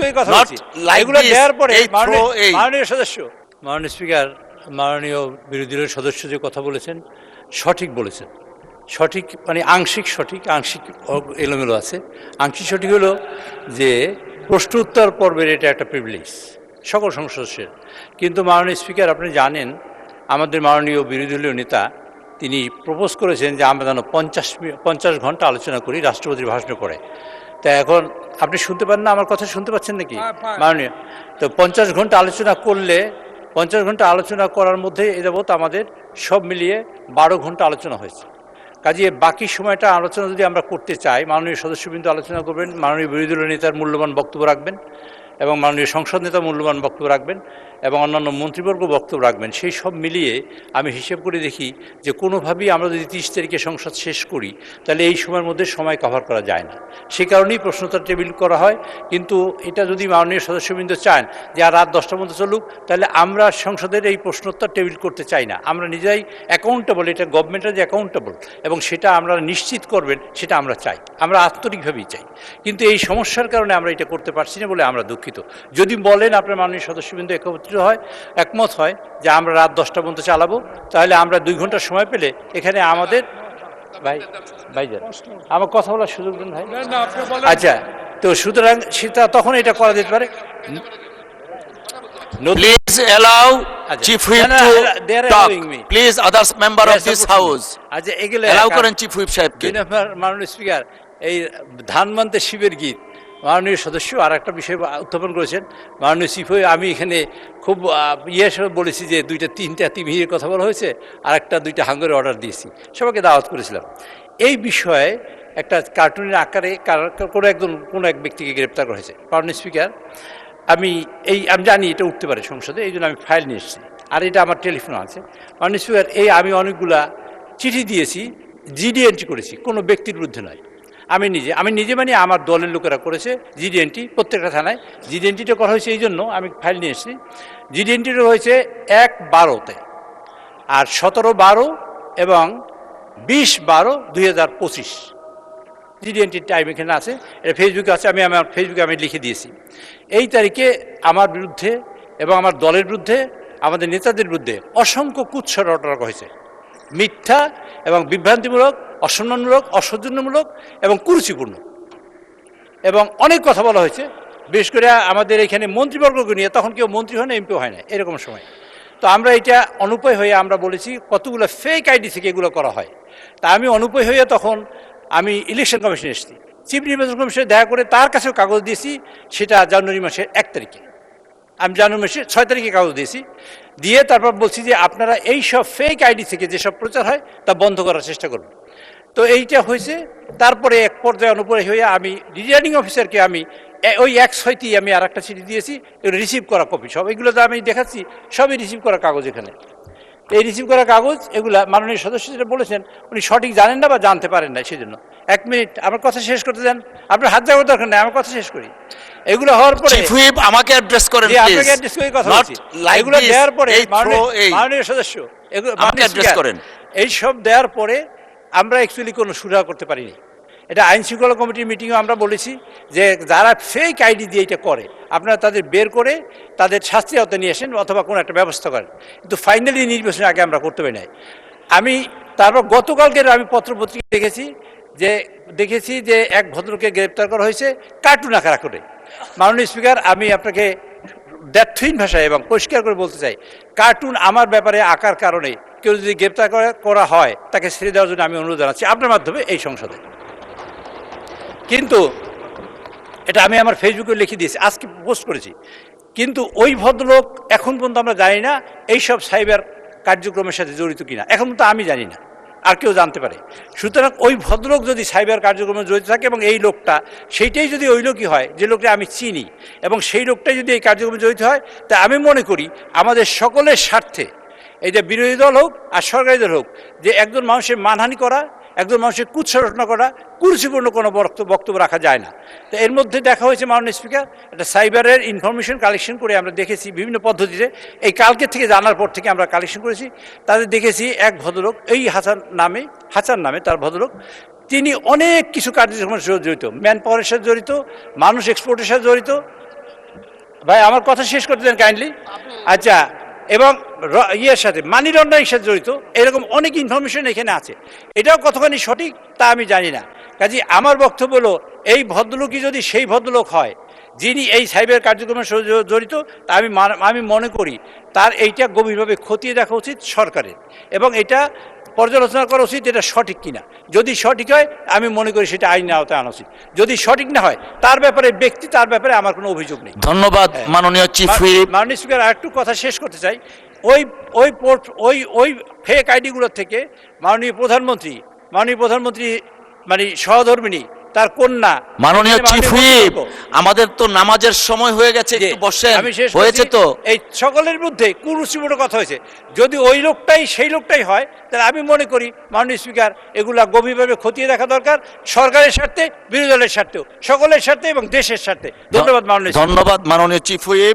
ডিসকোয়ের কথা বলছি, এগুলো দেওয়ার পরে মাননীয় সদস্য, মাননীয় স্পিকার, মাননীয় বিরোধী দলের সদস্য যে কথা বলেছেন সঠিক বলেছেন। সঠিক মানে আংশিক সঠিক, আংশিক এলোমেলো আছে। আংশিক সঠিক হলো যে প্রশ্ন উত্তর পর্বের এটা একটা প্রিভিলেজ সকল সংসদ সদস্যের। কিন্তু মাননীয় স্পিকার, আপনি জানেন আমাদের মাননীয় বিরোধী দলীয় নেতা তিনি প্রপোজ করেছেন যে আমরা যেন 50 ঘন্টা আলোচনা করি রাষ্ট্রপতির ভাষণ করে। তা এখন আপনি শুনতে পান না, আমার কথা শুনতে পাচ্ছেন নাকি মাননীয়? তো 50 ঘন্টা আলোচনা করলে 50 ঘন্টা আলোচনা করার মধ্যে এ যাবৎ আমাদের সব মিলিয়ে 12 ঘন্টা আলোচনা হয়েছে। কাজে বাকি সময়টা আলোচনা যদি আমরা করতে চাই, মাননীয় সদস্যবৃন্দ আলোচনা করবেন, মাননীয় বিরোধী দলীয় নেতার মূল্যবান বক্তব্য রাখবেন এবং মাননীয় সংসদ নেতা মূল্যবান বক্তব্য রাখবেন এবং অন্যান্য মন্ত্রীবর্গ বক্তব্য রাখবেন। সেই সব মিলিয়ে আমি হিসেব করে দেখি যে কোনোভাবেই আমরা যদি 30 তারিখে সংসদ শেষ করি তাহলে এই সময়ের মধ্যে সময় কভার করা যায় না। সেই কারণেই প্রশ্নোত্তর টেবিল করা হয়। কিন্তু এটা যদি মাননীয় সদস্যবৃন্দ চান যে আর রাত 10টার মধ্যে চলুক, তাহলে আমরা সংসদের এই প্রশ্নোত্তর টেবিল করতে চাই না। আমরা নিজেরাই অ্যাকাউন্টেবল, এটা গভর্নমেন্টের যে অ্যাকাউন্টেবল এবং সেটা আমরা নিশ্চিত করবেন সেটা আমরা চাই, আমরা আন্তরিকভাবেই চাই। কিন্তু এই সমস্যার কারণে আমরা এটা করতে পারছি না বলে আমরা দুঃখিত। যদি বলেন আপনার মাননীয় সদস্যবৃন্দ একমত হয় যে আমরা রাত 10টা পর্যন্ত চালাবো, তাহলে আমরা 2 ঘন্টা সময় পেলে এখানে আমাদের ভাইজান আমার কথা বলার সুযোগ দেন ভাই। আচ্ছা, তো সুতরাং সেটা তখন এটা করা যেতে পারে। Please allow Chief Whip to talk. Please, others member of this house. আচ্ছা, এগুলো allow করেন Chief Whip সাহেবকে। মাননীয় স্পিকার, এই ধান মানতে শিবের গীত মাননীয় সদস্য আর একটা বিষয় উত্থাপন করেছেন। মাননীয় চিফ হুইপ, আমি এখানে খুব বলেছি যে 2-3টা তিমিরের কথা বলা হয়েছে, আর একটা 2টা হাঙ্গারের অর্ডার দিয়েছি, সবাইকে দাওয়াত করেছিলাম। এই বিষয়ে একটা কার্টুনের আকারে কোনো এক ব্যক্তিকে গ্রেপ্তার করা হয়েছে। মাননীয় স্পিকার, আমি জানি এটা উঠতে পারে সংসদে, এই জন্য আমি ফাইল নিয়ে এসেছি, আর এটা আমার টেলিফোন আছে। মাননীয় স্পিকার, আমি অনেকগুলা চিঠি দিয়েছি, জিডি এন্ট্রি করেছি, কোনো ব্যক্তির বিরুদ্ধে নয়। আমি নিজে মানে আমার দলের লোকেরা করেছে জিডি এন্ট্রি প্রত্যেকটা থানায়। জিডি এন্ট্রিটা করা হয়েছে এই জন্য আমি ফাইল নিয়ে এসেছি। জিডি এন্ট্রিটা হয়েছে 1/12-তে, আর 17/12 এবং 20/12-2025 জিডি এন্ট্রির টাইম এখানে আছে, এটা ফেসবুকে আছে, আমি আমার ফেসবুকে লিখে দিয়েছি। এই তারিখে আমার বিরুদ্ধে এবং আমার দলের বিরুদ্ধে, আমাদের নেতাদের বিরুদ্ধে অসংখ্য কুৎসা রটনা হয়েছে, মিথ্যা এবং বিভ্রান্তিমূলক, অসম্মানমূলক, অসৌজন্যমূলক এবং কুরুচিপূর্ণ, এবং অনেক কথা বলা হয়েছে। বিশেষ করে আমাদের এখানে মন্ত্রীবর্গকে নিয়ে, তখন কেউ মন্ত্রী হয় না, এমপিও হয় না, এরকম সময়। তো আমরা এটা অনুপায় হয়ে আমরা বলেছি কতগুলো ফেক আইডি থেকে এগুলো করা হয়। তা আমি অনুপায় হয়ে তখন আমি ইলেকশন কমিশনে এসেছি, চিফ নির্বাচন কমিশনে দেখা করে তার কাছেও কাগজ দিয়েছি। সেটা জানুয়ারি মাসের 1 তারিখে, আমি জানুয়ারি মাসের 6 তারিখে কাগজ দিয়েছি, দিয়ে তারপর বলছি যে আপনারা এই সব ফেক আইডি থেকে যেসব প্রচার হয় তা বন্ধ করার চেষ্টা করুন। তো এইটা হয়েছে। তারপরে এক পর্যায়ে অনুপরে হয়ে আমি রিটার্নিং অফিসারকে ওই 1/6 আমি আর একটা চিঠি দিয়েছি, এগুলো রিসিভ করা কপি, সব এগুলো তো আমি দেখাচ্ছি, সবই রিসিভ করা কাগজ। এখানে এই রিসিভ করা কাগজ, এগুলা মাননীয় সদস্য যেটা বলেছেন উনি সঠিক জানেন না বা জানতে পারেন না, সেই জন্য। 1 মিনিট আমার কথা শেষ করতে দেন, আপনার হাত যাওয়ার দরকার নেই, আমার কথা শেষ করি। এগুলো হওয়ার পরে চিফ হুইপ আমাকে অ্যাড্রেস করেন, আপনাকে অ্যাড্রেস করে কথা বলছি। এগুলো দেওয়ার পরে মাননীয় সদস্য, এগুলো আমাকে অ্যাড্রেস করেন। এই সব দেওয়ার পরে আমরা অ্যাকচুয়ালি কোনো সুরাহা করতে পারিনি। এটা আইন শৃঙ্খলা কমিটির মিটিংও আমরা বলেছি যে যারা ফেক আইডি দিয়ে এটা করে আপনারা তাদের বের করে তাদের শাস্তি আওতায় নিয়ে আসেন অথবা কোনো একটা ব্যবস্থা করেন। কিন্তু ফাইনালি নির্বাচনের আগে আমরা করতে পারি নাই। আমি তারপর গতকালকে আমি পত্রপত্রিকা দেখেছি যে এক ভদ্রকে গ্রেপ্তার করা হয়েছে কার্টুন আকার করে। মাননীয় স্পিকার, আমি আপনাকে দ্ব্যর্থহীন ভাষায় এবং পরিষ্কার করে বলতে চাই, কার্টুন আমার ব্যাপারে আঁকার কারণে কেউ যদি গ্রেপ্তার করা হয় তাকে ছেড়ে দেওয়ার জন্য আমি অনুরোধ জানাচ্ছি আপনার মাধ্যমে এই সংসদে। কিন্তু এটা আমি আমার ফেসবুকে লিখে দিয়েছি, আজকে পোস্ট করেছি। কিন্তু ওই ভদ্রলোক এখন পর্যন্ত আমরা জানি না এইসব সাইবার কার্যক্রমের সাথে জড়িত কিনা, এখন তো আমি জানি না, আর কেউ জানতে পারে। সুতরাং ওই ভদ্রলোক যদি সাইবার কার্যক্রমে জড়িত থাকে এবং এই লোকটা সেইটাই যদি ওই লোকই হয় যে লোকটা আমি চিনি এবং সেই লোকটাই যদি এই কার্যক্রমে জড়িত হয়, তা আমি মনে করি আমাদের সকলের স্বার্থে, এই যে বিরোধী দল হোক আর সরকারি দল হোক, যে একজন মানুষের মানহানি করা, একজন মানুষের কুৎসা রটনা করা, কুরুচিপূর্ণ কোনো বক্তব্য রাখা যায় না। তো এর মধ্যে দেখা হয়েছে মাননীয় স্পিকার, একটা সাইবারের ইনফরমেশন কালেকশন করে আমরা দেখেছি বিভিন্ন পদ্ধতিতে। এই কালকে থেকে জানার পর থেকে আমরা কালেকশন করেছি, তাদের দেখেছি এক ভদ্রলোক, এই হাসান নামে তার ভদ্রলোক, তিনি অনেক কিছু কার্যক্রমের সাথে জড়িত, ম্যান পাওয়ারের সাথে জড়িত, মানুষ এক্সপোর্টের সাথে জড়িত, ভাই আমার কথা শেষ করতে দেন কাইন্ডলি। আচ্ছা, এবং ইয়ের সাথে মানি লন্ডারিং সাথে জড়িত এরকম অনেক ইনফরমেশন এখানে আছে, এটাও কতখানি সঠিক তা আমি জানি না। কাজে আমার বক্তব্য হলো, এই ভদ্রলোকই যদি সেই ভদ্রলোক হয় যিনি এই সাইবার কার্যক্রমের সাথে জড়িত, তা আমি মনে করি তার এইটা গভীরভাবে খতিয়ে দেখা উচিত সরকারের, এবং এটা পর্যালোচনা করা উচিত এটা সঠিক কিনা। যদি সঠিক হয় আমি মনে করি সেটা আইনের আওতায় আনা উচিত, যদি সঠিক না হয় তার ব্যাপারে তার ব্যাপারে আমার কোনো অভিযোগ নেই। ধন্যবাদ মাননীয় চিফ হুইপ। মাননীয় স্পিকার, আরেকটু কথা শেষ করতে চাই। ওই ফেক আইডিগুলোর থেকে মাননীয় প্রধানমন্ত্রী মানে সহধর্মিণী, তার কন্যা, মাননীয় চিফ হুইপ, আমাদের তো নামাজের সময় হয়ে গেছে, একটু বসেন। হয়েছে তো, এই সকলের মধ্যে কুরুচিপূর্ণ কথা হয়েছে, যদি ওই লোকটাই সেই লোকটাই হয় তাহলে আমি মনে করি মাননীয় স্পিকার এগুলা গভীরভাবে খতিয়ে দেখা দরকার, সরকারের স্বার্থে, বিরোধী দলের স্বার্থেও, সকলের স্বার্থে এবং দেশের স্বার্থে। ধন্যবাদ মাননীয় ধন্যবাদ মাননীয় চিফ হুইপ।